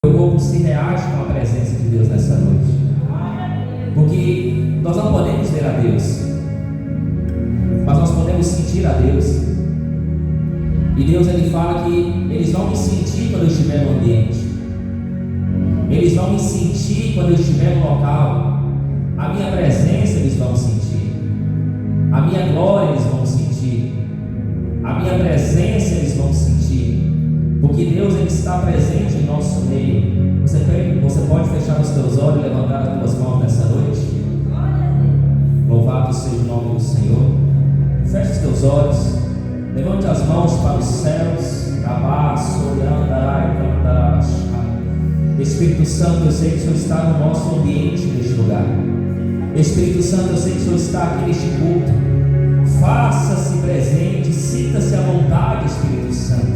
Meu corpo se reage com a presença de Deus nessa noite, porque nós não podemos ver a Deus, mas nós podemos sentir a Deus. E Deus, Ele fala que eles vão me sentir quando eu estiver no ambiente, eles vão me sentir quando eu estiver no local. A minha presença eles vão sentir, a minha glória eles vão sentir, a minha presença eles vão sentir, porque Deus, Ele está presente em nosso meio. Você pode fechar os teus olhos e levantar as tuas mãos nessa noite? Louvado seja o nome do Senhor. Feche os teus olhos, levante as mãos para os céus. Espírito Santo, eu sei que o Senhor está no nosso ambiente neste lugar. Espírito Santo, eu sei que o Senhor está aqui neste culto. Faça-se presente, sinta-se à vontade, Espírito Santo,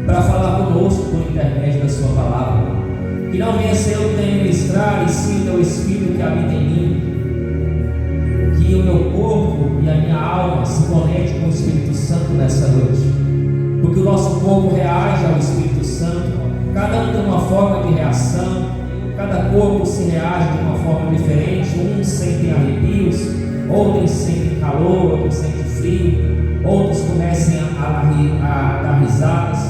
para falar conosco por intermédio da sua palavra. Que não venha ser eu que tenha ministrar, e sim o teu Espírito que habita em mim. Que o meu corpo e a minha alma se conectem com o Espírito Santo nessa noite, porque o nosso corpo reage ao Espírito Santo. Cada um tem uma forma de reação, cada corpo se reage de uma forma diferente. Uns sentem arrepios, outros sentem calor, outros sentem frio, outros começam a dar risadas,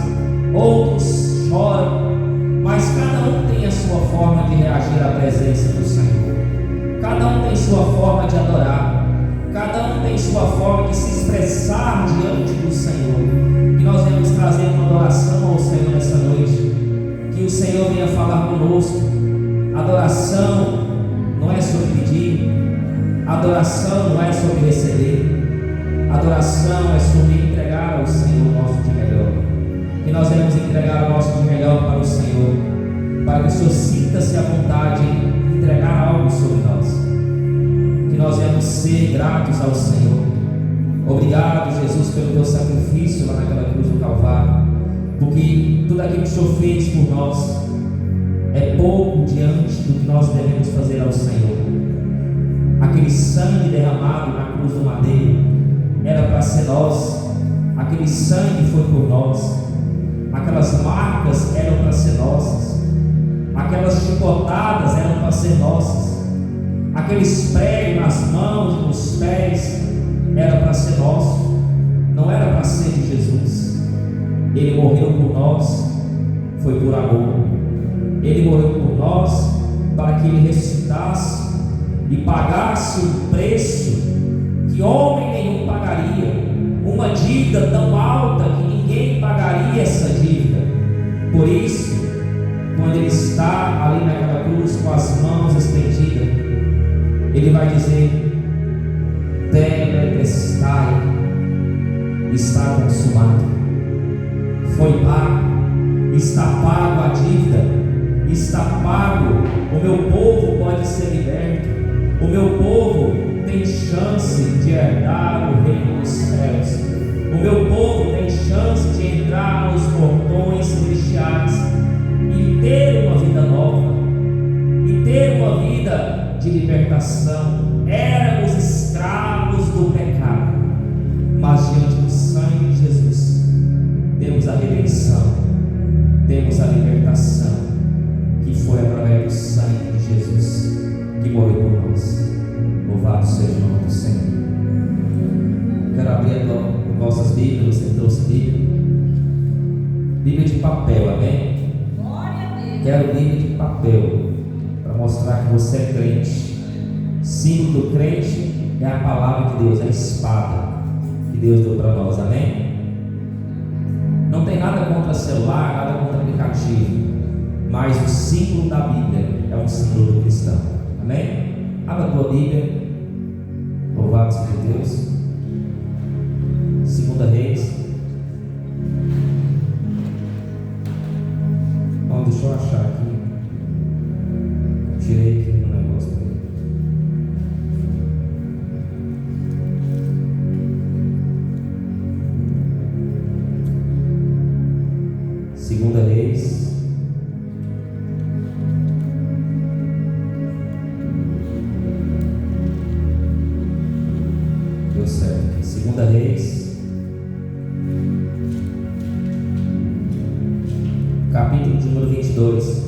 outros choram, mas cada um tem a sua forma de reagir à presença do Senhor. Cada um tem sua forma de adorar, cada um tem sua forma de se expressar diante do Senhor. Que nós venhamos trazer uma adoração ao Senhor nessa noite, que o Senhor venha falar conosco. Adoração não é sobre pedir, adoração não é sobre receber, adoração é sobre entregar ao Senhor o nosso de melhor. Que nós venhamos entregar o nosso de melhor para o Senhor, para que o Senhor sinta-se à vontade em entregar algo sobre nós. Que nós venhamos ser gratos ao Senhor. Obrigado, Jesus, pelo teu sacrifício lá naquela cruz do Calvário, porque tudo aquilo que o Senhor fez por nós é pouco diante do que nós devemos fazer ao Senhor. Aquele sangue derramado na cruz do madeiro era para ser nós, aquele sangue foi por nós, aquelas marcas eram para ser nossas, aquelas chicotadas eram para ser nossas, aqueles pregos nas mãos e nos pés era para ser nosso, não era para ser de Jesus. Ele morreu por nós, foi por amor. Ele morreu por nós para que Ele ressuscitasse e pagasse o preço que homem nenhum pagaria, uma dívida tão alta que ninguém pagaria essa dívida. Por isso, quando Ele está ali naquela cruz com as mãos estendidas, Ele vai dizer: tetelestai, está consumado, foi pago, está pago a dívida, está pago. O meu povo pode ser liberto, o meu povo tem chance de herdar o reino dos céus, o meu povo tem chance de entrar nos portões celestiais e ter uma vida nova, e ter uma vida de libertação. Éramos escravos do pecado, mas diante do sangue de Jesus temos a redenção, temos a libertação, que foi através do sangue de Jesus que morreu por nós. Louvado seja o nome do Senhor. Quero abrir as nossas Bíblias. Você trouxe Bíblia? Bíblia de papel, amém? Quero Bíblia de papel, para mostrar que você é crente. Símbolo do crente é a palavra de Deus, a espada que Deus deu para nós, amém? Não tem nada contra celular, nada contra aplicativo, mas o símbolo da Bíblia é um símbolo do cristão, amém? Abra a tua Bíblia, louvado seja Deus. 2 Reis. Bom, deixa eu achar aqui. Tirei aqui no negócio. Segunda Reis, deu certo. Segunda Reis, capítulo de número 22.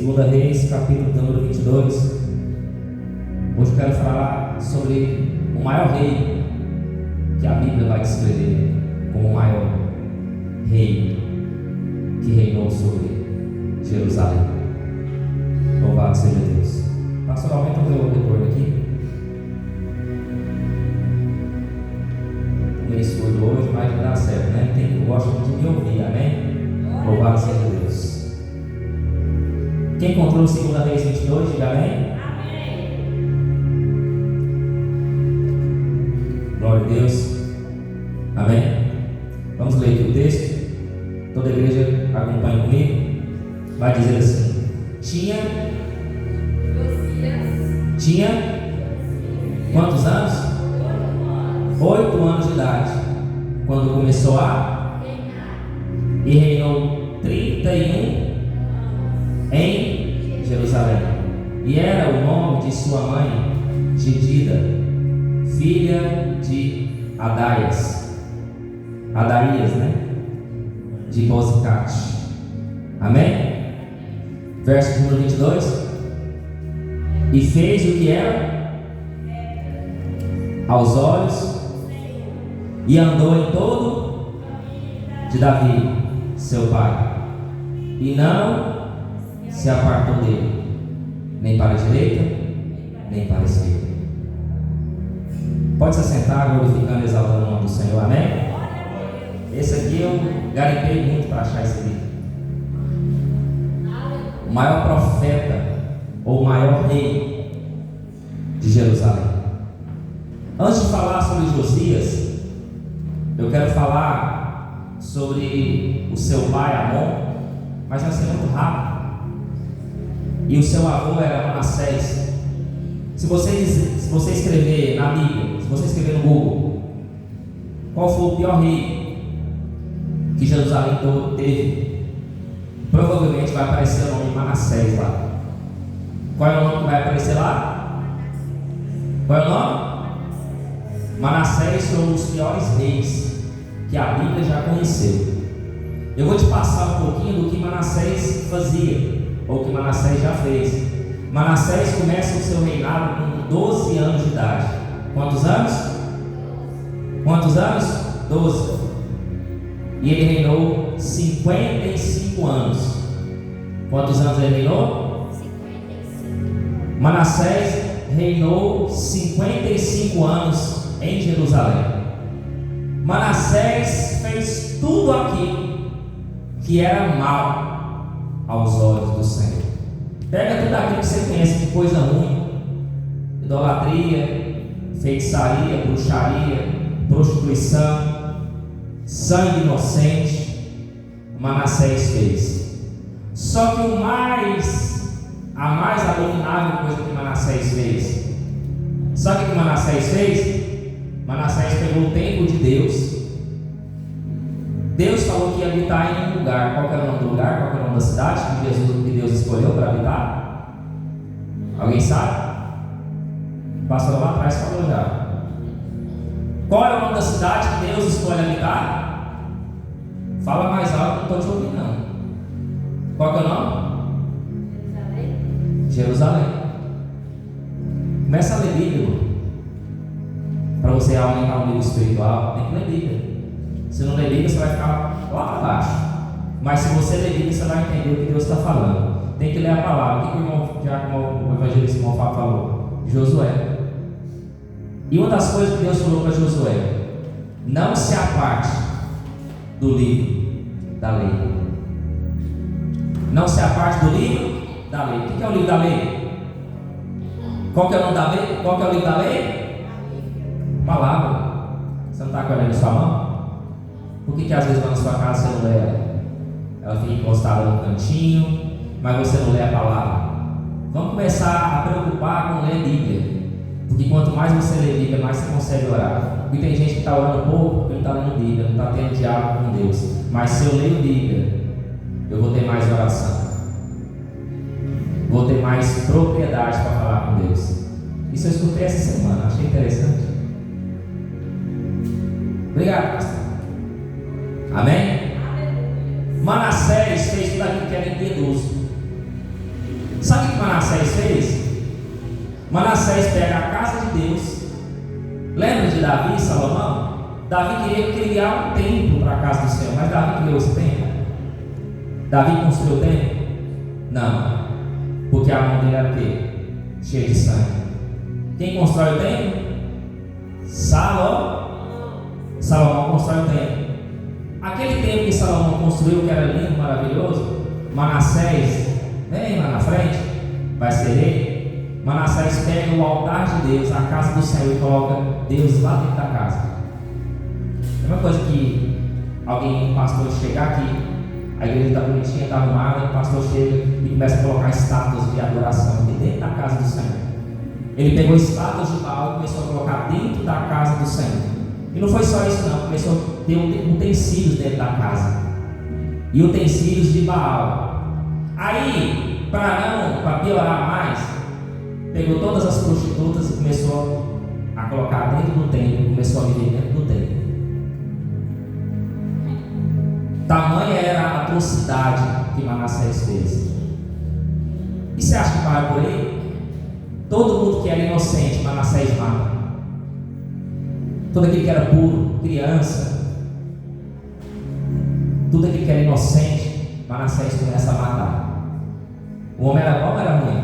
2 Reis, capítulo número 22. Hoje eu quero falar sobre o maior rei que a Bíblia vai descrever como o maior rei que reinou sobre Jerusalém. Louvado seja Deus. Pastor, aumenta o meu retorno aqui. Estou meio surdo hoje, mas vai dar certo, né? Eu gosto muito de me ouvir, amém? Louvado seja Deus. Quem encontrou 2 Reis 22, diga amém? Amém. Glória a Deus. Amém. Vamos ler aqui o texto. Toda a igreja acompanha comigo. Vai dizer assim: Tinha quantos anos? 8 anos de idade, quando começou a reinar. E reinou 31 em Jerusalém. E era o nome de sua mãe Gedida, filha de Adaías, né? De Bozicate. Amém? Verso número 22. E fez o que era aos olhos, e andou em todo de Davi, seu pai, e não se apartou dele, nem para a direita, nem para a esquerda. Pode se assentar, glorificando e exaltando o nome do Senhor, amém? Esse aqui eu garimpei muito para achar esse livro. O maior profeta, ou o maior rei de Jerusalém. Antes de falar sobre Josias, eu quero falar sobre o seu pai Amon, mas vai ser muito rápido. E o seu avô era Manassés. Se você escrever na Bíblia, se você escrever no Google, qual foi o pior rei que Jerusalém teve, provavelmente vai aparecer o nome de Manassés lá. Qual é o nome que vai aparecer lá? Qual é o nome? Manassés foi um dos piores reis que a Bíblia já conheceu. Eu vou te passar um pouquinho do que Manassés fazia, ou que Manassés já fez. Manassés começa o seu reinado com 12 anos de idade. Quantos anos? Quantos anos? 12. E ele reinou 55 anos. Quantos anos ele reinou? 55. Manassés reinou 55 anos em Jerusalém. Manassés fez tudo aquilo que era mal aos olhos do Senhor. Pega tudo aquilo que você conhece de coisa ruim: idolatria, feitiçaria, bruxaria, prostituição, sangue inocente. Manassés fez. Só que a mais abominável coisa que Manassés fez, sabe o que Manassés fez? Manassés pegou o templo de Deus. Deus falou que ia habitar em um lugar. Qual era o nome do lugar? Qual era o nome da cidade que Deus escolheu para habitar? Alguém sabe? O pastor lá atrás falou já. Qual é o nome da cidade que Deus escolhe habitar? Fala mais alto, não estou te ouvindo não. Qual é o nome? Jerusalém. Começa a ler Bíblia, irmão. Para você aumentar o nível espiritual, tem que ler Bíblia. Se não ler Bíblia, você vai ficar lá para baixo. Mas se você ler Bíblia, você vai entender o que Deus está falando. Tem que ler a palavra. O que o irmão, já o evangelista irmão Fábio falou? Josué. E uma das coisas que Deus falou para Josué: não se aparte do livro da lei. Não se aparte do livro da lei. O que é o livro da lei? Qual que é o nome da lei? Qual que é o livro da lei? Palavra. Você não está com ela na sua mão? Por que às vezes lá na sua casa você não lê ela? Ela fica encostada no cantinho, mas você não lê a palavra. Vamos começar a preocupar com ler Bíblia. Porque quanto mais você lê Bíblia, mais você consegue orar. Porque tem gente que está orando pouco porque não está lendo Bíblia, não está tendo diálogo com Deus. Mas se eu leio Bíblia, eu vou ter mais oração. Vou ter mais propriedade para falar com Deus. Isso eu escutei essa semana, achei interessante. Obrigado, pastor. Amém? Manassés fez tudo aquilo que era impiedoso. Sabe o que Manassés fez? Manassés pega a casa de Deus. Lembra de Davi e Salomão? Davi queria criar um templo para a casa do Senhor, mas Davi criou esse templo? Davi construiu o templo? Não, porque a mão dele era o quê? Cheia de sangue. Quem constrói o templo? Salomão constrói o templo. Aquele templo que Salomão construiu, que era lindo, maravilhoso, Manassés, vem lá na frente, vai ser rei. Manassés pega o altar de Deus, a casa do Senhor, e coloca Deus lá dentro da casa. É uma coisa que um pastor chegar aqui, a igreja está bonitinha, está arrumada, o pastor chega e começa a colocar estátuas de adoração aqui dentro da casa do Senhor. Ele pegou estátuas de Baal e começou a colocar dentro da casa do Senhor. E não foi só isso não, começou a ter utensílios dentro da casa. E utensílios de Baal. Aí, para piorar mais, pegou todas as prostitutas e começou a colocar dentro do templo, começou a viver dentro do templo. Tamanha era a atrocidade que Manassés fez. E você acha que para por aí? Todo mundo que era inocente, Manassés mata. Todo aquele que era puro, criança, tudo aquele que era inocente, Manassés começa a matar. O homem era bom ou era ruim?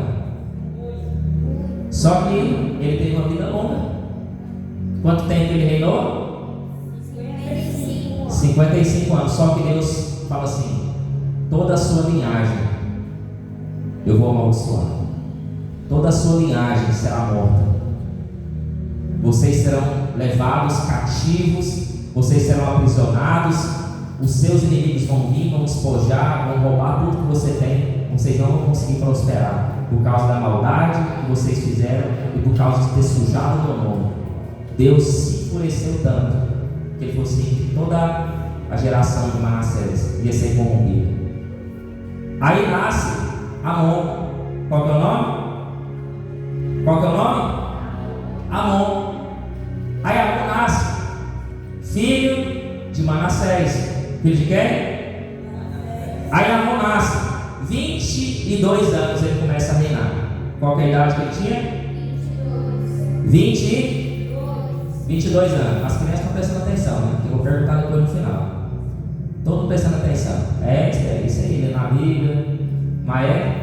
Só que ele teve uma vida longa. Quanto tempo ele reinou? 55 anos. Só que Deus fala assim: toda a sua linhagem eu vou amaldiçoar. Toda a sua linhagem será morta. Vocês serão levados cativos, vocês serão aprisionados, os seus inimigos vão vir, vão despojar, vão roubar tudo que você tem. Vocês não vão conseguir prosperar por causa da maldade que vocês fizeram e por causa de ter sujado o meu nome. Deus se enfureceu tanto que ele falou assim: que toda a geração de Manassés ia ser corrompida. Aí nasce Amon. Qual que é o nome? Qual que é o nome? Amon. Aí Amon nasce filho de Manassés. Filho de quem? Aí Amon nasce 22 anos, ele começa a reinar. Qual que é a idade que ele tinha? 22 anos. As crianças estão prestando atenção, né? Eu vou perguntar depois no final. Todo mundo prestando atenção. É isso aí, lê na Bíblia. Maé,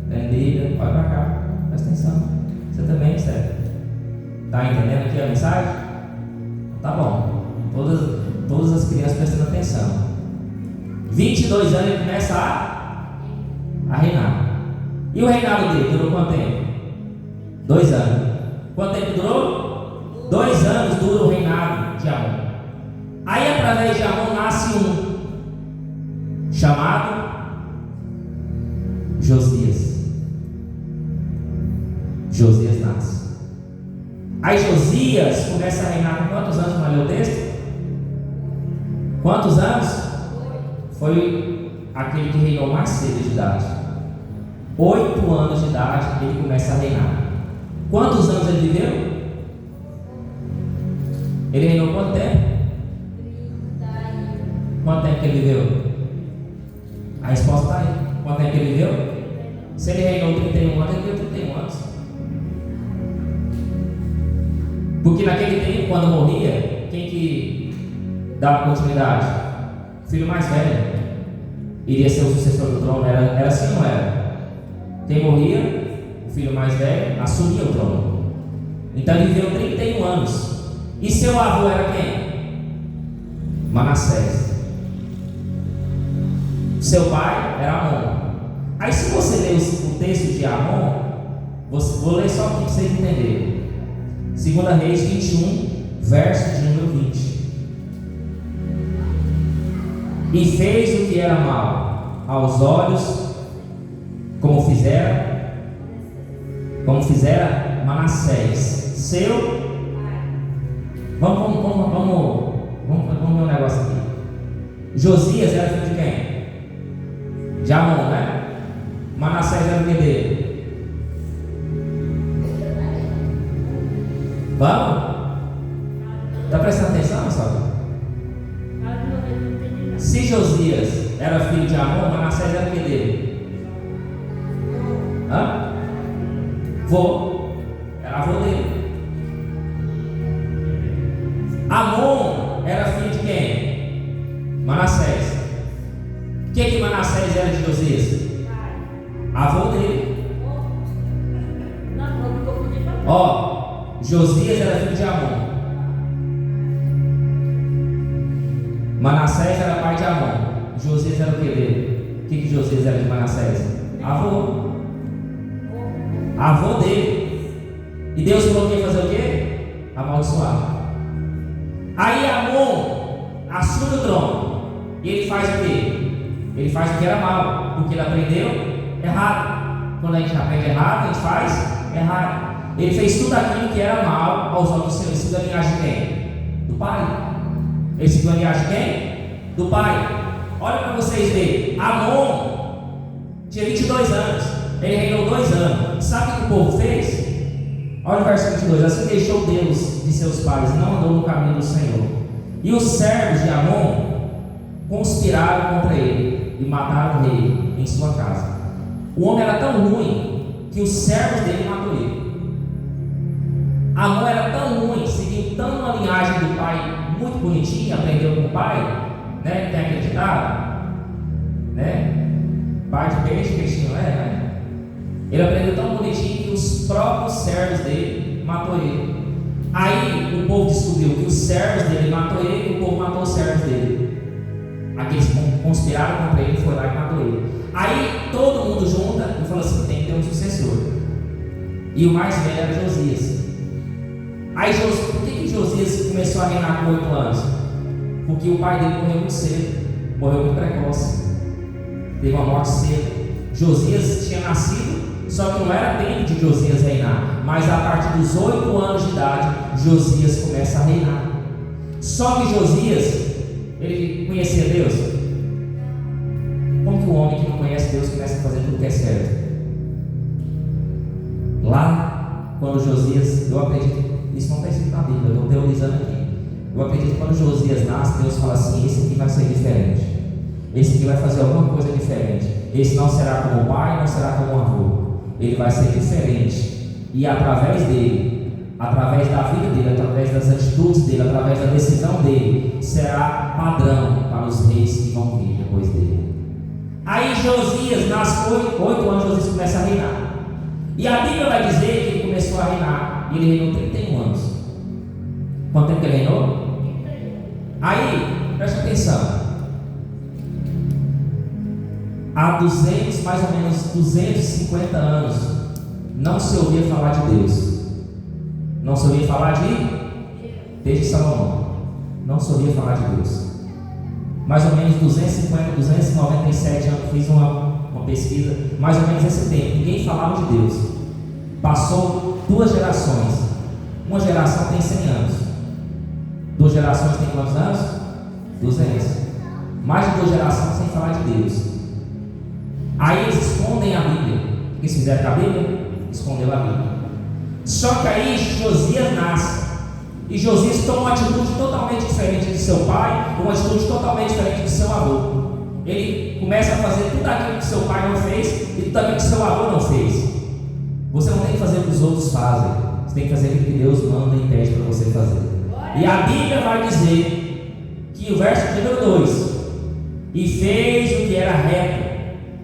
lê na Bíblia. Pode pra cá, presta atenção. Você também, certo? Tá entendendo aqui a mensagem? Tá bom. Todas as crianças prestando atenção. 22 anos ele começa a reinar. E o reinado dele durou quanto tempo? 2 anos. Quanto tempo durou? 2 anos dura o reinado de Amon. Aí através de Amon nasce um chamado Josias. Josias nasce. Aí Josias começa a reinar com quantos anos? Não leu o texto? Quantos anos? Foi aquele que reinou mais cedo de idade. 8 anos de idade ele começa a reinar. Quantos anos ele viveu? Ele reinou quanto tempo? Quanto tempo que ele viveu? A resposta está aí. Quanto tempo que ele viveu? Se ele reinou 31 anos, ele viveu 31 anos. Porque naquele tempo, quando morria, quem que dava continuidade? O filho mais velho iria ser o sucessor do trono. Era assim ou não era? Quem morria, o filho mais velho, assumia o trono. Então ele viveu 31 anos. E seu avô era quem? Manassés. Seu pai era Amon. Aí se você ler o texto de Amon, vou ler só aqui para vocês entenderem. 2 Reis 21, verso de número 20. E fez o que era mal aos olhos, como fizera Manassés, seu. Vamos ver um negócio aqui. Josias era filho de quem? De Amon, né? Manassés era o que dele? Vamos? Está prestando atenção, pessoal? Se Josias era filho de Amon, Manassés era o que dele? Vô, era avô dele. Amon era filho de quem? Manassés. O que Manassés era de Josias? Avô dele. Josias era filho de Amon. Manassés era pai de Amon. Josias era o que dele? O que Josias era de Manassés? Avô. Avô dele. E Deus falou que ia fazer o quê? Amaldiçoar. Aí Amon assume o trono. E ele faz o quê? Ele faz o que era mal, porque ele aprendeu errado. Quando a gente aprende errado, a gente faz errado. Ele fez tudo aquilo que era mal aos olhos do Senhor. Ele seguiu a linhagem de quem? Do pai. Ele seguiu a linhagem de quem? Do pai. Olha para vocês verem. Amon tinha 22 anos. Ele reinou 2 anos. Sabe o que o povo fez? Olha o verso 22. Assim deixou Deus de seus pais, não andou no caminho do Senhor. E os servos de Amon conspiraram contra ele e mataram o rei em sua casa. O homem era tão ruim que os servos dele matou ele. Amon era tão ruim, seguiu tão uma linhagem do pai muito bonitinha, aprendeu com o pai, né? Tem acreditado, né? Pai de peixe, peixinho é, né? Ele aprendeu tão bonitinho que os próprios servos dele matou ele. Aí o povo descobriu que os servos dele matou ele e o povo matou os servos dele. Aqueles que conspiraram contra ele, foi lá e matou ele. Aí todo mundo junta e falou assim: tem que ter um sucessor. E o mais velho era Josias. Aí por que Josias começou a reinar com 8 anos? Porque o pai dele morreu muito cedo, morreu muito precoce, teve uma morte cedo. Josias tinha nascido, só que não era tempo de Josias reinar, mas a partir dos 8 anos de idade, Josias começa a reinar. Só que Josias, ele conhecia Deus. Como que o homem que não conhece Deus começa a fazer tudo que é certo? Lá, quando Josias, eu acredito, isso não está escrito na Bíblia, eu estou teorizando aqui. Eu acredito que quando Josias nasce, Deus fala assim: esse aqui vai ser diferente, esse aqui vai fazer alguma coisa diferente, esse não será como o pai, não será como o avô, ele vai ser diferente. E através dele, através da vida dele, através das atitudes dele, através da decisão dele, será padrão para os reis que vão vir depois dele. Aí Josias nasce com 8 anos, Josias começa a reinar. E a Bíblia vai dizer que ele começou a reinar, e ele reinou 31 anos. Quanto tempo que ele reinou? Aí, presta atenção. Há mais ou menos 250 anos, não se ouvia falar de Deus. Não se ouvia falar desde Salomão. Não se ouvia falar de Deus. Mais ou menos 250, 297 anos, fiz uma pesquisa, mais ou menos esse tempo, ninguém falava de Deus. Passou 2 gerações. Uma geração tem 100 anos. 2 gerações tem quantos anos? 200. Mais de 2 gerações sem falar de Deus. Aí eles escondem a Bíblia. O que eles fizeram com a Bíblia? Escondeu a Bíblia. Só que aí Josias nasce. E Josias toma uma atitude totalmente diferente de seu pai, uma atitude totalmente diferente de seu avô. Ele começa a fazer tudo aquilo que seu pai não fez e tudo aquilo que seu avô não fez. Você não tem que fazer o que os outros fazem, você tem que fazer o que Deus manda e pede para você fazer. E a Bíblia vai dizer que o verso número 2: e fez o que era reto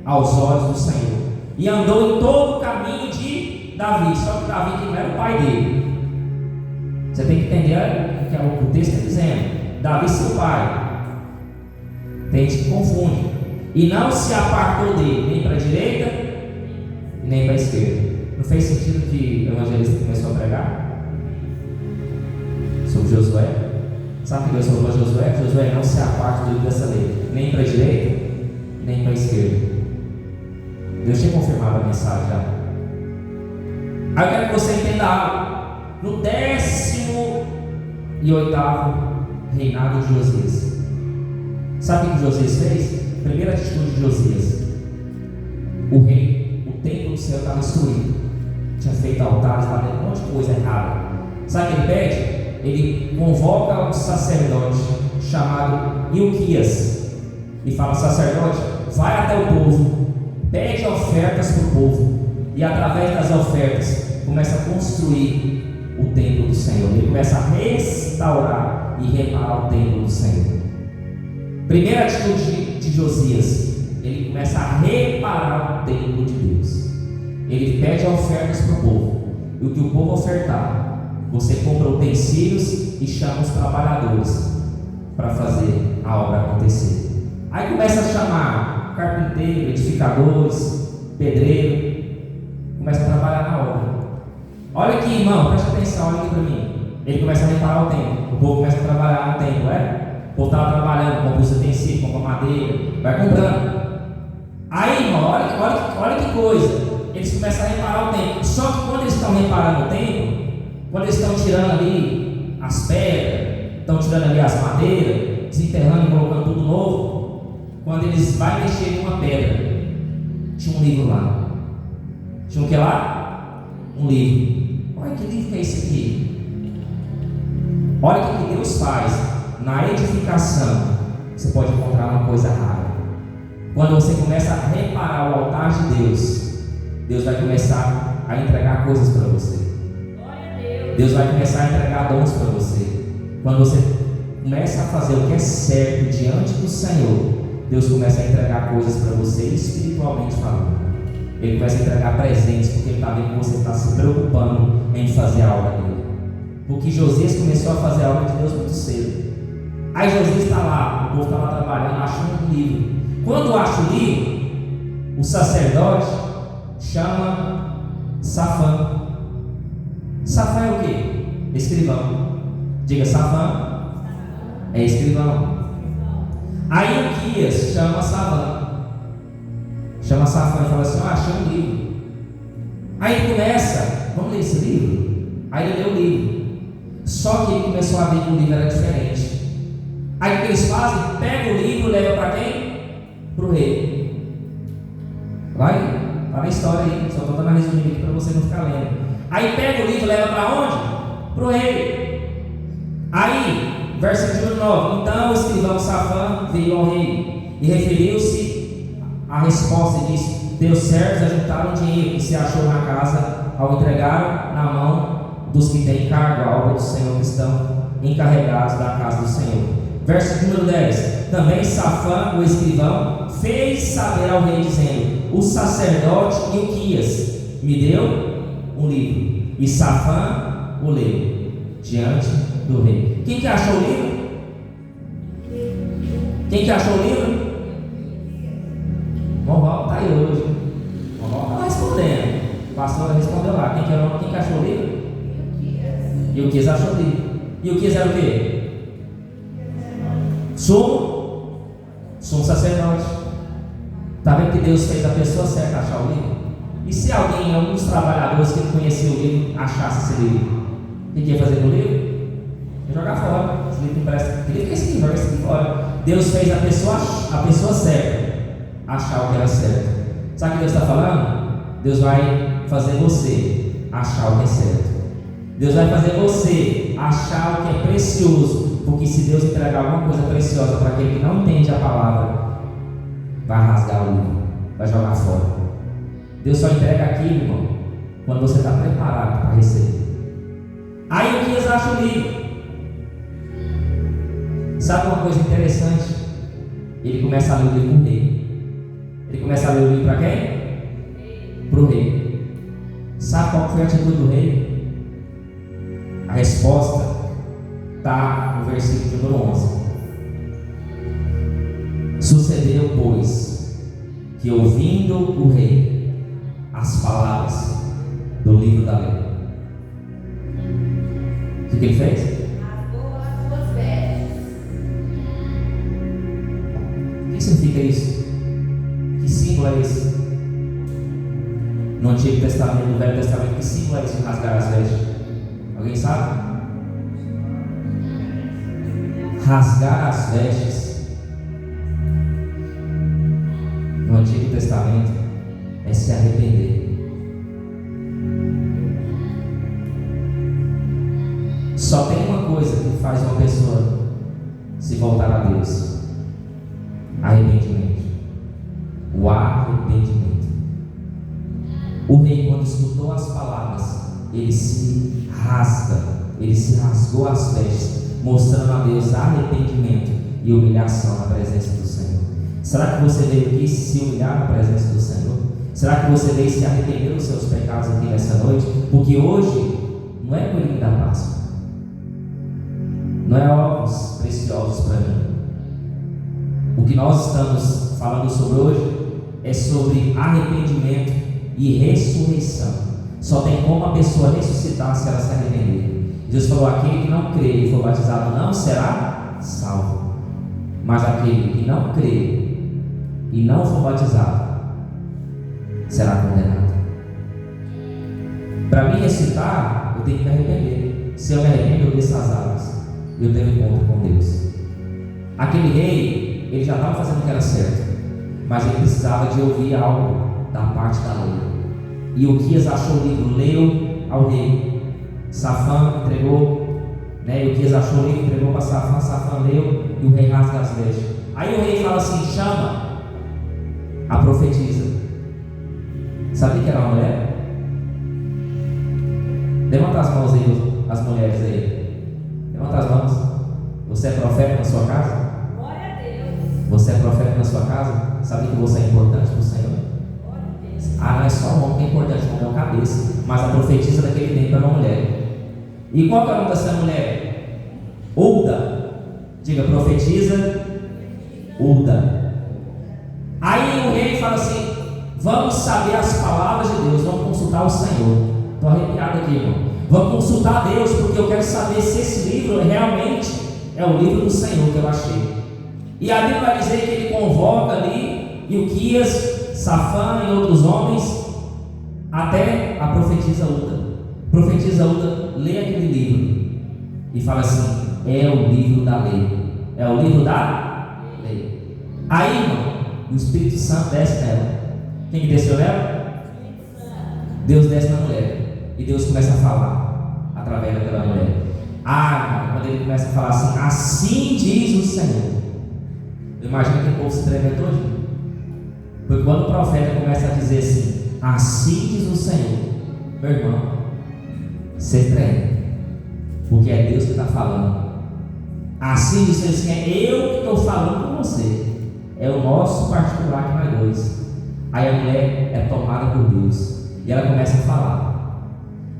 aos olhos do Senhor, e andou em todo o caminho de Davi. Só que Davi que não era o pai dele. Você tem que entender o que o texto está dizendo. Davi, seu pai. Tem gente que confunde. E não se apartou dele, nem para a direita, nem para a esquerda. Não fez sentido que o evangelista começou a pregar sobre Josué? Sabe o que Deus falou para Josué? Josué, não se aparte do livro dessa lei, nem para a direita, nem para a esquerda. Deus tinha confirmado a mensagem já. Aí eu quero que você entenda algo. No 18º reinado de Josias, sabe o que Josias fez? Primeira atitude de Josias: o templo do Senhor estava destruído, tinha feito altares, estava fazendo um monte de coisa errada. Sabe o que ele pede? Ele convoca um sacerdote chamado Ilquias e fala: sacerdote, vai até o povo, pede ofertas para o povo, e através das ofertas começa a construir o templo do Senhor. Ele começa a restaurar e reparar o templo do Senhor. Primeira atitude de Josias, ele começa a reparar o templo de Deus. Ele pede ofertas para o povo, e o que o povo ofertar, você compra utensílios e chama os trabalhadores para fazer a obra acontecer. Aí começa a chamar carpinteiro, edificadores, pedreiro, começa a trabalhar na obra. Olha aqui, irmão, presta atenção, olha aqui para mim. Ele começa a reparar o templo, o povo começa a trabalhar no templo, O povo estava trabalhando, compra os utensílios, compra madeira, vai comprando. Aí, irmão, olha que coisa. Eles começam a reparar o templo. Só que quando eles estão reparando o templo, quando eles estão tirando ali as pedras, estão tirando ali as madeiras, desenterrando e colocando tudo novo, quando eles vão mexer em uma pedra, tinha um livro lá. Tinha o que lá? Um livro. Olha que livro que é esse aqui. Olha o que Deus faz. Na edificação, você pode encontrar uma coisa rara. Quando você começa a reparar o altar de Deus, Deus vai começar a entregar coisas para você. Deus vai começar a entregar dons para você. Quando você começa a fazer o que é certo diante do Senhor, Deus começa a entregar coisas para você, espiritualmente falando. Ele começa a entregar presentes, porque Ele está vendo que você está se preocupando em fazer a obra dele. Porque Josias começou a fazer a obra de Deus muito cedo. Aí Josias está lá, o povo está lá trabalhando, achando um livro. Quando acha o livro, o sacerdote chama Safã. Safã é o quê? Escrivão. Diga, Safã é escrivão. Aí Uquias chama Safã. Chama Safã e fala assim: achei um livro. Aí ele começa, vamos ler esse livro? Aí ele lê o livro. Só que ele começou a ver que o livro era diferente. Aí o que eles fazem? Pega o livro e leva para quem? Para o rei. Vai, está na história aí, só estou dando a resumida aqui para você não ficar lendo. Aí pega o livro e leva para onde? Para o rei. Aí, versículo 9: então o escrivão Safã veio ao rei e referiu-se à resposta e disse: teus servos ajuntaram dinheiro que se achou na casa ao entregar na mão dos que têm cargo a obra do Senhor, que estão encarregados da casa do Senhor. Verso número 10: também Safã, o escrivão, fez saber ao rei, dizendo: o sacerdote Uquias me deu um livro, e Safã o leu diante do rei. Quem que achou o livro? Quem que achou o livro? Vovó está aí hoje. Vovó está respondendo. O pastor respondeu lá. Quem que achou o livro? Uquias achou o livro. Uquias era o quê? Sumo sacerdote. Está vendo que Deus fez a pessoa certa achar o livro? E se alguém, alguns trabalhadores que conheciam o livro, achasse esse livro, o que ia fazer com o livro? Ia jogar fora. Esse livro não presta. Que livro que é esse livro? Joga esse livro fora. Deus fez a pessoa certa achar o que era certo. Sabe o que Deus está falando? Deus vai fazer você achar o que é certo. Deus vai fazer você achar o que é precioso. Porque se Deus entregar alguma coisa preciosa para aquele que não entende a palavra, vai rasgar o livro, vai jogar fora. Deus só entrega aqui, irmão, quando você está preparado para receber. Aí Uquias acha o livro. Sabe uma coisa interessante? Ele começa a ler o livro para o rei. Ele começa a ler o livro para quem? Para o rei. Sabe qual foi a atitude do rei? A resposta está no versículo número 11. Sucedeu, pois, que ouvindo o rei as palavras do livro da lei, o que ele fez? Rasgou as suas vestes. O que significa isso? Que símbolo é esse? No Antigo Testamento, no Velho Testamento, que símbolo é esse de rasgar as vestes? Alguém sabe? Rasgar as vestes no Antigo Testamento é se arrepender. Só tem uma coisa que faz uma pessoa se voltar a Deus: arrependimento. O arrependimento. O rei, quando escutou as palavras, ele se rasgou as vestes, mostrando a Deus arrependimento e humilhação na presença do Senhor. Será que você veio aqui se humilhar na presença do Senhor? Será que você veio se arrepender dos seus pecados aqui nessa noite? Porque hoje não é coelhinho da Páscoa, não é ovos preciosos para mim. O que nós estamos falando sobre hoje é sobre arrependimento e ressurreição. Só tem como a pessoa ressuscitar se ela se arrepender. Jesus falou: aquele que não crê e for batizado não será salvo, mas aquele que não crê e não for batizado será condenado. Para mim ressuscitar, eu tenho que me arrepender. Se eu me arrependo, eu desço as águas, eu tenho um encontro com Deus. Aquele rei, ele já estava fazendo o que era certo, mas ele precisava de ouvir algo da parte da lei. E Uquias achou o livro, leu ao rei. Safã entregou, Uquias achou o livro, entregou para Safã. Safã leu e o rei rasga as vestes. Aí o rei fala assim: chama a profetisa. Sabia que era uma mulher? Levanta as mãos aí, as mulheres aí. Levanta as mãos. Você é profeta na sua casa? Glória a Deus. Você é profeta na sua casa? Sabe que você é importante para o Senhor? Glória a Deus. Não é só o homem que é importante, como é a cabeça. Mas a profetisa daquele tempo era uma mulher. E qual que é o nome dessa mulher? Hulda. Diga: profetiza Hulda. Aí o rei fala assim: vamos saber as palavras de Deus, vamos consultar o Senhor. Estou arrepiado aqui, irmão. Vamos consultar Deus, porque eu quero saber se esse livro realmente é o livro do Senhor que eu achei. E a Bíblia vai dizer que ele convoca ali Uquias, Safã e outros homens, até a profetisa Hulda. Profetisa Hulda lê aquele livro e fala assim: é o livro da lei. É o livro da lei. Aí, irmão, o Espírito Santo desce nela. Quem que desceu nela? Deus desce na mulher. E Deus começa a falar através daquela mulher. Quando ele começa a falar assim: assim diz o Senhor. Eu imagino que o povo se treme todo. Porque quando o profeta começa a dizer assim: assim diz o Senhor, meu irmão, você treme, porque é Deus que está falando. Assim diz o Senhor, assim, é eu que estou falando com você. É o nosso particular que nós dois. Aí a mulher é tomada por Deus e ela começa a falar.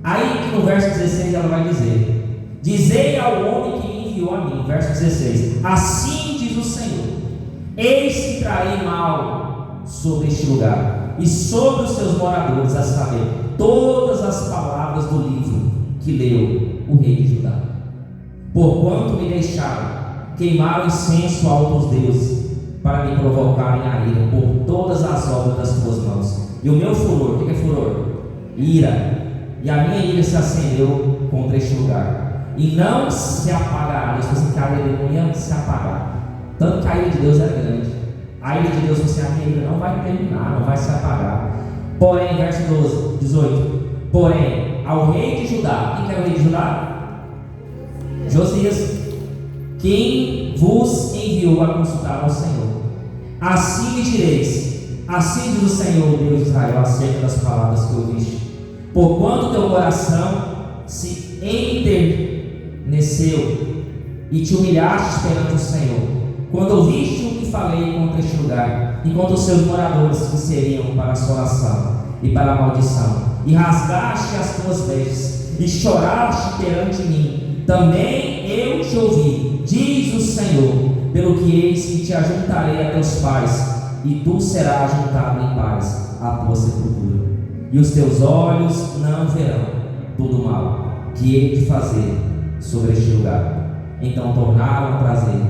Aí que no verso 16 ela vai dizer: dizei ao homem que me enviou a mim, verso 16: assim diz o Senhor, eis que trarei mal sobre este lugar e sobre os seus moradores, a saber, todas as palavras do livro que leu o rei de Judá. Porquanto me deixaram queimar o incenso a outros deuses, para me provocarem a ira por todas as obras das tuas mãos. E o meu furor, o que é furor? Ira. E a minha ira se acendeu contra este lugar, e não se apagará. Deus falou assim: que a ira dele não ia se apagar. Tanto que a ira de Deus era grande. A ira de Deus falou assim: a minha ira não vai terminar, não vai se apagar. Porém, verso 18: porém, ao rei de Judá. Quem que era o rei de Judá? Josias. Quem vos enviou a consultar ao Senhor. Assim lhe direis: assim diz o Senhor, Deus de Israel, acerca das palavras que ouviste. Porquanto teu coração se enterneceu e te humilhaste perante o Senhor, quando ouviste o que falei contra este lugar e contra os seus moradores que seriam para a assolação e para a maldição, e rasgaste as tuas vestes e choraste perante mim, também eu te ouvi, diz o Senhor, pelo que eis que te ajuntarei a teus pais, e tu serás ajuntado em paz à tua sepultura. E os teus olhos não verão todo o mal que hei de fazer sobre este lugar. Então tornaram a trazer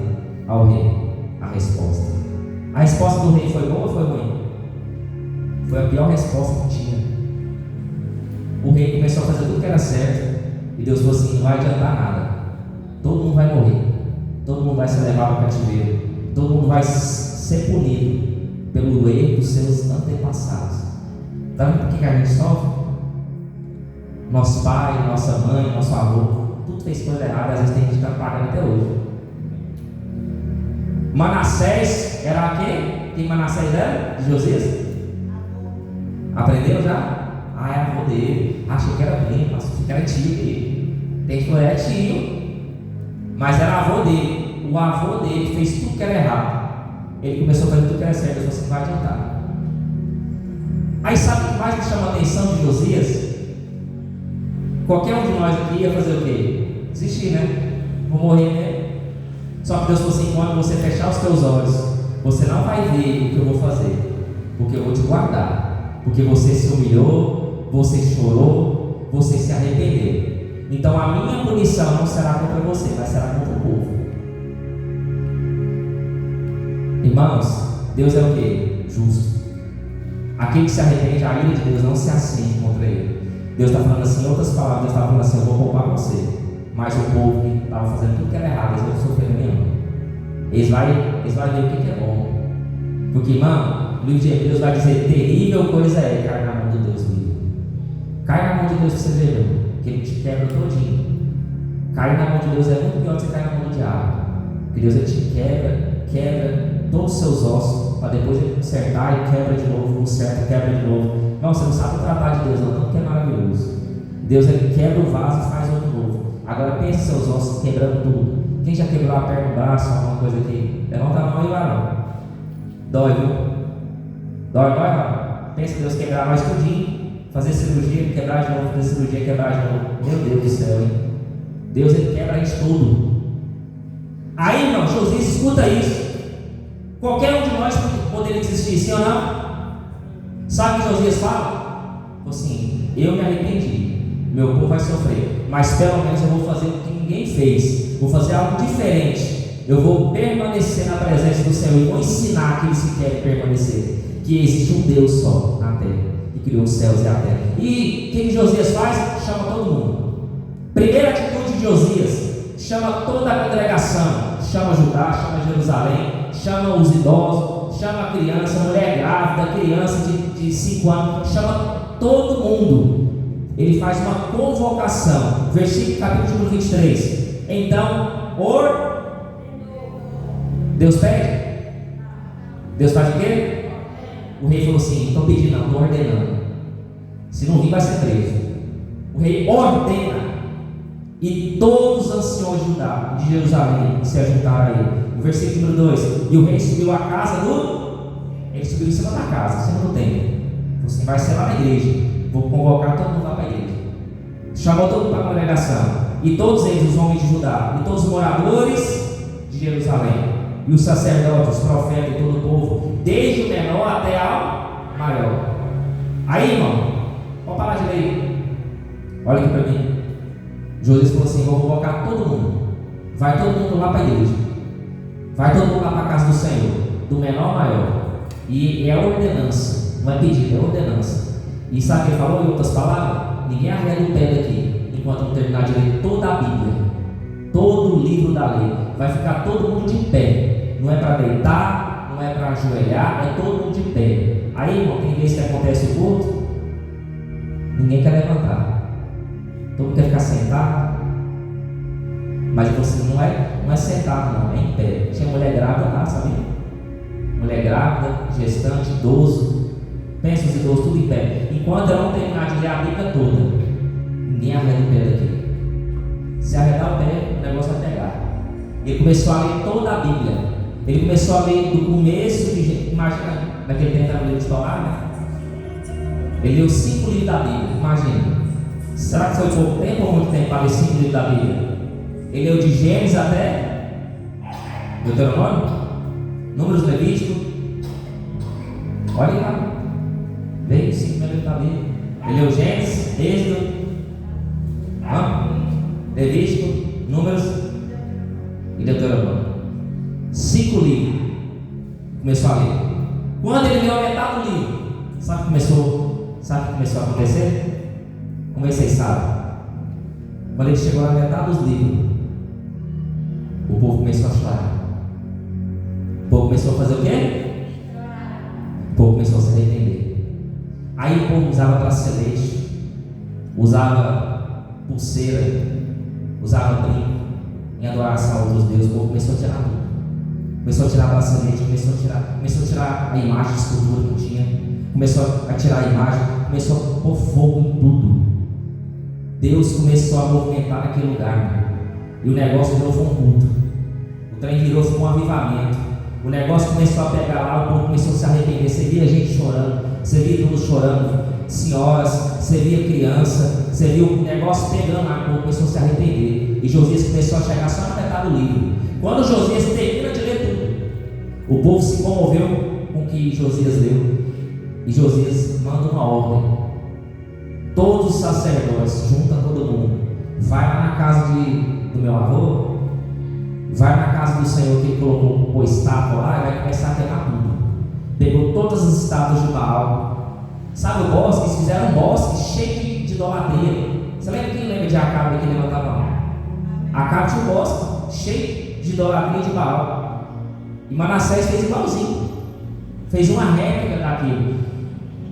ao rei a resposta. A resposta do rei foi boa ou foi ruim? Foi a pior resposta que tinha. O rei começou a fazer tudo que era certo, e Deus falou assim: não vai adiantar nada. Todo mundo vai morrer, todo mundo vai ser levado para o cativeiro, todo mundo vai ser punido pelo erro dos seus antepassados. Está vendo por que a gente sofre? Nosso pai, nossa mãe, nosso avô, tudo fez coisa errada, às vezes tem que estar pagando até hoje. Manassés era quem? Quem Manassés era? De Josias? Aprendeu já? Ah, é avô dele. Achei que era primo, achei que era tio dele. Tem que falar, é tio. Mas era avô dele. O avô dele fez tudo que era errado. Ele começou a fazer tudo que era certo. Ele falou assim: vai adiantar. Aí sabe o que mais me chama a atenção de Josias? Qualquer um de nós aqui ia fazer o quê? Desistir, né? Vou morrer, né? Só que Deus falou assim: quando você fechar os teus olhos, você não vai ver o que eu vou fazer, porque eu vou te guardar, porque você se humilhou, você chorou, você se arrependeu. Então a minha punição não será contra você, mas será contra o povo. Irmãos, Deus é o quê? Justo. Aquele que se arrepende, a ira de Deus não se acende contra ele. Deus está falando assim, em outras palavras, Deus está falando assim: eu vou poupar você. Mas o povo que estava fazendo tudo que era errado, eles vão sofrer mesmo. Eles vão ver o que é bom. Porque, irmão, o livro de Hebreus vai dizer: terrível coisa é cair na mão de Deus vivo. Cai na mão de Deus para você ver, meu, que ele te quebra todinho. Cair na mão de Deus é muito pior que você cair na mão do diabo. Porque Deus ele te quebra todos os seus ossos, para depois ele consertar e quebra de novo, conserta e quebra de novo. Não, você não sabe tratar de Deus, não, que é maravilhoso. Deus ele quebra o vaso e faz outro novo. Agora pense seus ossos quebrando tudo. Quem já quebrou a perna, o braço, alguma coisa aqui? Levanta a mão e vai lá. Dói, viu? Dói, não. Pensa Deus quebrar mais tudinho, fazer cirurgia, quebrar de novo, fazer cirurgia, quebrar de novo. Meu Deus do céu, hein? Deus ele quebra isso tudo. Aí, irmão, Josias, escuta isso. Qualquer um de nós poderia desistir, sim ou não? Sabe o que Josias fala? Assim: eu me arrependi, meu povo vai sofrer, mas pelo menos eu vou fazer o que ninguém fez, vou fazer algo diferente. Eu vou permanecer na presença do Senhor e vou ensinar aqueles que querem permanecer que existe um Deus só na terra, que criou os céus e a terra. E o que Josias faz? Chama todo mundo. Primeira atitude de Josias: chama toda a congregação, chama Judá, chama Jerusalém, chama os idosos, chama a criança, a mulher grávida, criança de 5 anos, chama todo mundo. Ele faz uma convocação. Versículo capítulo 23. Então, Deus pede? Deus faz o quê? O rei falou assim: estou pedindo, não, estou ordenando. Se não vir, vai ser preso. O rei ordena. E todos os anciões de Judá, de Jerusalém, se ajuntaram a ele. No versículo número 2: e o rei subiu à casa ele subiu em cima da casa, em cima do templo. Assim, vai ser lá na igreja. Vou convocar todo mundo lá para a igreja. Chamou todo mundo para a congregação. E todos eles, os homens de Judá, e todos os moradores de Jerusalém, e os sacerdotes, os profetas e todo o povo, desde o menor até ao maior. Aí, irmão, pode parar de ler. Olha aqui para mim. Josias falou assim: vou convocar todo mundo. Vai todo mundo lá para a igreja. Vai todo mundo lá para a casa do Senhor, do menor ao maior. E é ordenança, não é pedido, é ordenança. E sabe o que ele falou em outras palavras? Ninguém arreda o pé daqui enquanto não terminar de ler toda a Bíblia, todo o livro da lei. Vai ficar todo mundo de pé. Não é para deitar, não é para ajoelhar, é todo mundo de pé. Aí, irmão, tem vezes que acontece o culto, ninguém quer levantar. Todo mundo quer ficar sentado. Mas você não é sentado, não, é em pé. Tinha mulher grávida lá, sabia? Mulher grávida, gestante, idoso. Pensa os idosos tudo em pé. Enquanto ela não terminar de ler a Bíblia toda, ninguém arreda o pé daqui. Se arredar o pé, o negócio vai pegar. Ele começou a ler toda a Bíblia. Ele começou a ler do começo, imagina, naquele tempo era o livro de Torá, né? Ele leu 5 livros da Bíblia, imagina. Será que foi pouco tempo ou muito tempo para ler 5 livros da Bíblia? Ele leu de Gênesis até Deuteronômio, Números, Levítico. Olha lá. Veio 5 livros da Bíblia. Ele leu Gênesis, Êxodo, Levítico, Números e Deuteronômio. 5 livros. Começou a ler. Quando ele leu a metade do livro, sabe o que começou a acontecer? Como vocês sabem? Quando ele chegou na metade dos livros, o povo começou a chorar. O povo começou a fazer o quê? O povo começou a se arrepender. Aí o povo usava bracelete, usava pulseira, usava brinco em adoração a outros deuses. O povo começou a tirar tudo. Começou a tirar bracelete, começou a tirar a imagem de escultura que tinha, começou a tirar a imagem, começou a pôr fogo em tudo. Deus começou a movimentar naquele lugar, e o negócio virou um culto. O trem virou um avivamento. O negócio começou a pegar lá, o povo começou a se arrepender. Você via gente chorando, você via todos chorando, senhoras, você via criança, você via o negócio pegando lá, o povo começou a se arrepender. E Josias começou a chegar só na metade do livro. Quando Josias termina de ler tudo, o povo se comoveu com o que Josias leu. E Josias manda uma ordem: todos os sacerdotes, junta todo mundo, vai lá na casa do meu avô, vai na casa do Senhor que ele colocou a estátua lá, e vai começar a queimar tudo. Pegou todas as estátuas de Baal. Sabe o bosque? Eles fizeram um bosque cheio de idolatria. Você lembra, quem lembra de Acabe que levantava a mão? Acabe tinha um bosque cheio de idolatria de Baal. E Manassés fez igualzinho, fez uma réplica daquilo.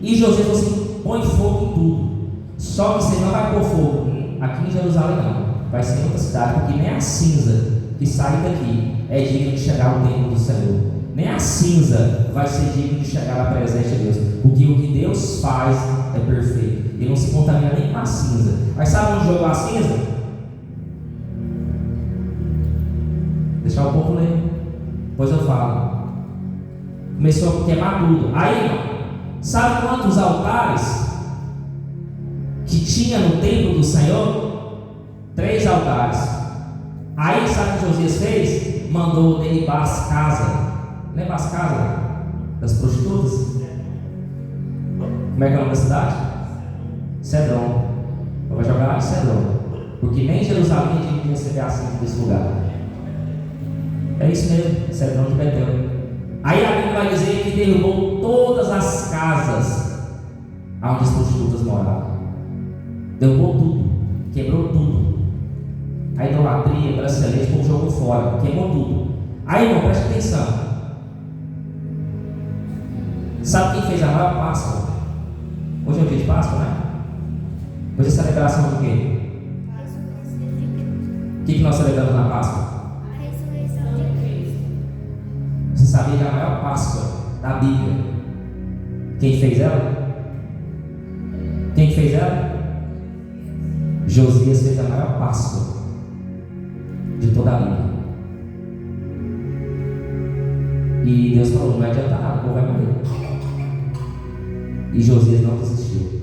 E José falou assim: põe fogo em tudo. Só que você não vai pôr fogo aqui em Jerusalém, não. Vai ser em outra cidade, porque nem a cinza que sai daqui é digno de chegar ao templo do Senhor. Nem a cinza vai ser digno de chegar à presença de Deus. Porque o que Deus faz é perfeito. Ele não se contamina nem com a cinza. Mas sabe onde jogou a cinza? Deixar o povo ler, depois eu falo. Começou a queimar tudo. Aí, irmão, sabe quantos altares que tinha no templo do Senhor? 3 altares. Aí sabe o que Josias fez? Mandou derribar as casas. Lembra as casas das prostitutas? Como é que é o nome da cidade? Cedron. Vai jogar lá em Cedron, porque nem Jerusalém é digno de receber a cinza desse lugar. É isso mesmo, Cedron de Betel. Aí a Bíblia vai dizer que derrubou todas as casas onde as prostitutas moravam. Derrubou tudo, quebrou tudo. A idolatria, a excelência, o povo jogou fora, queimou tudo. Aí, irmão, preste atenção. Sabe quem fez a maior Páscoa? Hoje é o dia de Páscoa, né? Hoje é a celebração do quê? O que nós celebramos na Páscoa? A ressurreição de Cristo. Você sabia que a maior Páscoa da Bíblia, quem fez ela? Quem fez ela? Josias fez a maior Páscoa de toda a Bíblia. E Deus falou: não vai adiantar nada, o povo vai morrer. E Josias não desistiu.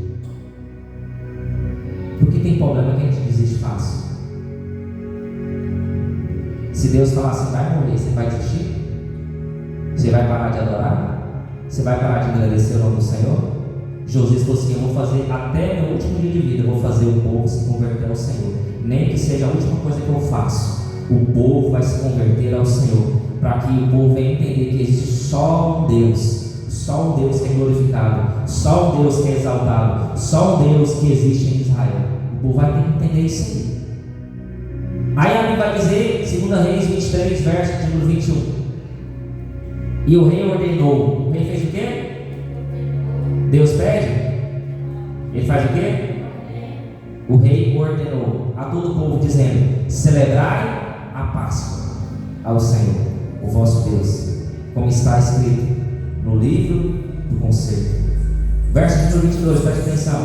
Porque tem problema que a gente desiste fácil. Se Deus falar assim, vai morrer, você vai desistir? Você vai parar de adorar? Você vai parar de agradecer o nome do Senhor? Josias falou assim: eu vou fazer até meu último dia de vida, eu vou fazer o povo se converter ao Senhor. Nem que seja a última coisa que eu faço, o povo vai se converter ao Senhor, para que o povo venha entender que existe só um Deus que é glorificado, só um Deus que é exaltado, só um Deus que existe em Israel. O povo vai ter que entender isso aí. Aí a Bíblia vai dizer, 2 Reis 23, verso número 21. E o rei ordenou. O rei fez o quê? Deus pede? Ele faz o quê? O rei ordenou a todo o povo, dizendo: celebrai a Páscoa ao Senhor, o vosso Deus, como está escrito no livro do conselho. Verso número 22, preste atenção.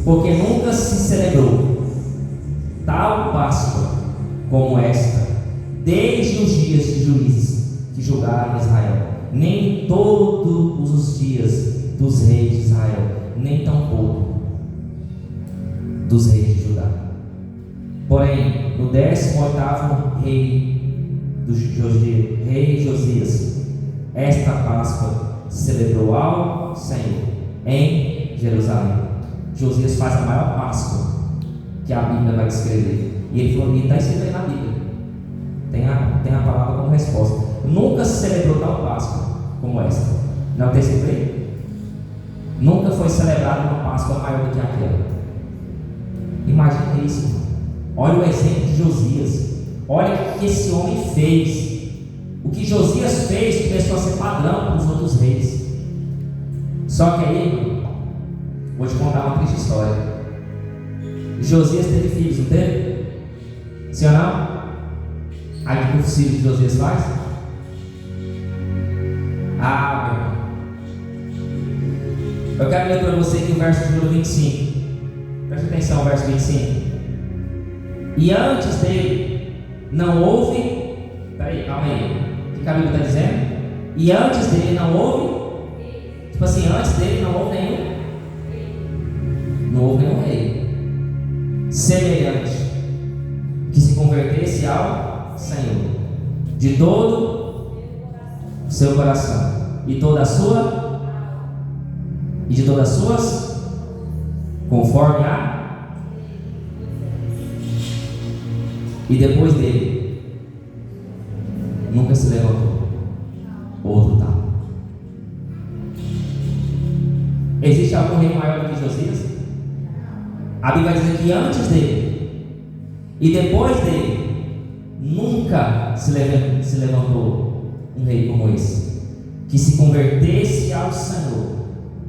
Porque nunca se celebrou tal Páscoa como esta, desde os dias de juízes que julgaram Israel, nem todos os dias dos reis de Israel, nem tampouco dos reis de Judá. Porém, no 18º rei Josias, esta Páscoa celebrou ao Senhor em Jerusalém. Josias faz a maior Páscoa que a Bíblia vai descrever. E ele falou: está escrito aí na Bíblia. Tem a palavra como resposta. Nunca se celebrou tal Páscoa como esta. Não tem escrito aí? Nunca foi celebrada uma Páscoa maior do que aquela. Imagina isso. Olha o exemplo de Josias. Olha o que esse homem fez. O que Josias fez começou a ser padrão para os outros reis. Só que aí, vou te contar uma triste história. Josias teve filhos, não teve? Sim ou não? Aí o que os filhos de Josias faz? Meu irmão, Eu quero ler para você aqui o verso de número 25. Preste atenção ao verso 25. E antes dele não houve. Peraí, calma aí. O que a Bíblia está dizendo? E antes dele não houve. Tipo assim, antes dele não houve nenhum. Não houve nenhum rei semelhante que se convertesse ao Senhor de todo o seu coração e toda a sua e de todas as suas, conforme a. E depois dele nunca se levantou outro tal. Existe algum rei maior do que Josias? A Bíblia vai dizer que antes dele e depois dele nunca se levantou um rei como esse, que se convertesse ao Senhor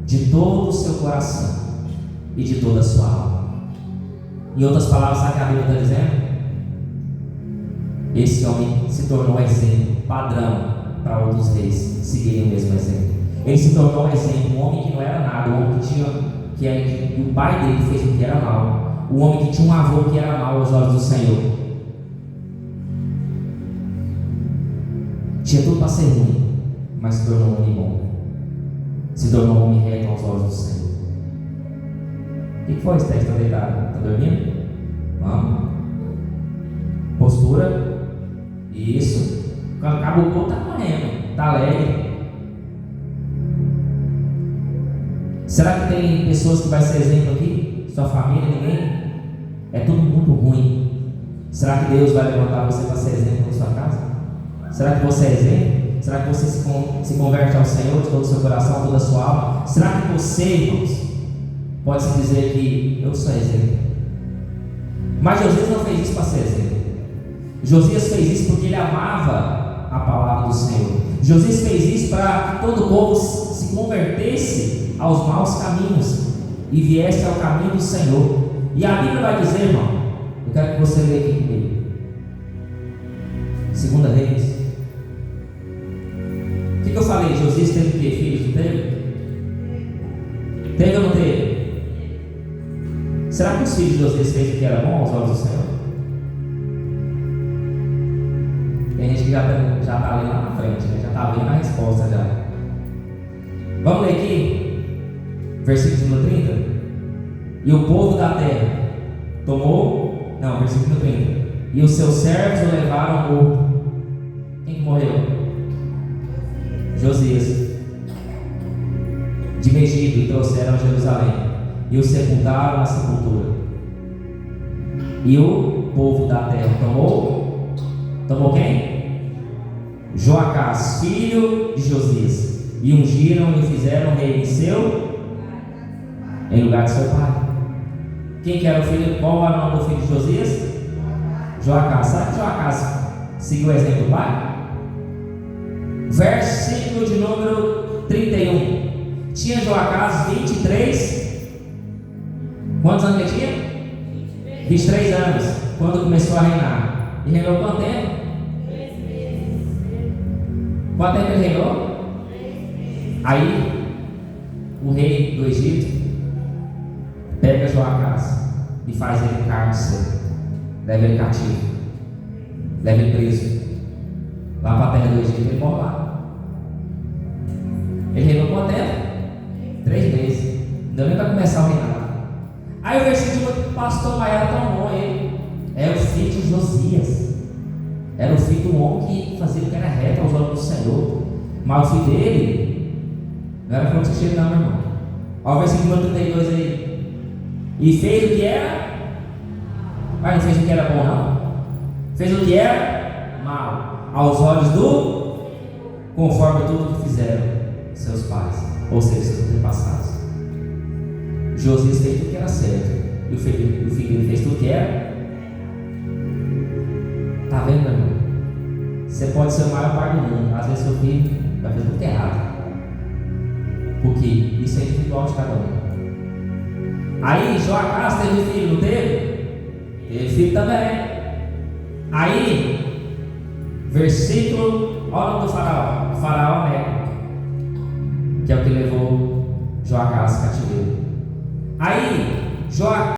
de todo o seu coração e de toda a sua alma. Em outras palavras, sabe o que a Bíblia está dizendo? Esse homem se tornou exemplo, padrão para outros reis seguirem o mesmo exemplo. Ele se tornou um exemplo, um homem que não era nada, um homem que o pai dele fez o que era mal, um homem que tinha um avô que era mal aos olhos do Senhor. Tinha tudo para ser ruim, mas se tornou um homem bom. Se tornou um homem reto aos olhos do Senhor. O que foi, Esther? Está deitado? Está dormindo? Vamos. Postura. Isso. Quando acaba o culto, está correndo. Está alegre. Será que tem pessoas que vai ser exemplo aqui? Sua família, ninguém? É tudo muito ruim. Será que Deus vai levantar você para ser exemplo na sua casa? Será que você é exemplo? Será que você se converte ao Senhor de todo o seu coração, toda a sua alma? Será que você, irmãos, pode se dizer que eu sou exemplo? Mas Josias não fez isso para ser exemplo. Josias fez isso porque ele amava a palavra do Senhor. Josias fez isso para que todo o povo se convertesse aos maus caminhos e viesse ao caminho do Senhor. E a Bíblia vai dizer, irmão, eu quero que você leia aqui comigo. 2 Reis. O que eu falei? Josias teve o quê? Filhos? Não teve? Teve ou não teve? Será que os filhos de Josias fez o que era bom aos olhos do Senhor? Tem gente que já está ali lá na frente, né? Já está vendo a resposta já. Vamos ler aqui, versículo 30. E o povo da terra tomou, não, versículo 30. E os seus servos o levaram morto. Quem que morreu? Josias. De Megido, e trouxeram a Jerusalém e o sepultaram na sepultura. E o povo da terra tomou quem? Joacás, filho de Josias, e ungiram e fizeram rei em lugar de seu pai. Quem que era o filho? Qual era o nome do filho de Josias? Joacás. Sabe que Joacás seguiu o exemplo do pai? Versículo de número 31. Tinha Joacás 23. Quantos anos ele tinha? 23 anos, quando começou a reinar. E reinou quanto tempo? 3 meses. Quanto tempo ele reinou? 3 meses. Aí, o rei do Egito pega Joacás e faz ele carne seca, leva ele cativo, leva ele preso lá para a terra do Egito. Ele morre lá. Ele reinou quanto tempo? 3 meses. Não deu nem para começar o reinado. Aí o versículo do pastor Maior tomou ele. Era o filho de Josias. Era o filho do homem que fazia o que era reto aos olhos do Senhor. Mas o filho dele não era para você não, meu irmão. Olha o versículo 32 aí. E fez o que era. Mas não fez o que era bom, não. Fez o que era mal aos olhos do, conforme tudo que fizeram seus pais, ou seja, seus antepassados. Josias fez tudo que era certo, e o filho dele fez tudo que era. Tá vendo, meu irmão? Você pode ser o maior pai do mundo, às vezes seu filho vai fazer tudo que é errado, porque isso é individual de cada um. Aí Joacás teve filho, não teve? Teve filho também. Aí, versículo, olha o nome do faraó. O faraó Neco, que é o que levou Joacás cativeiro. Aí Joacás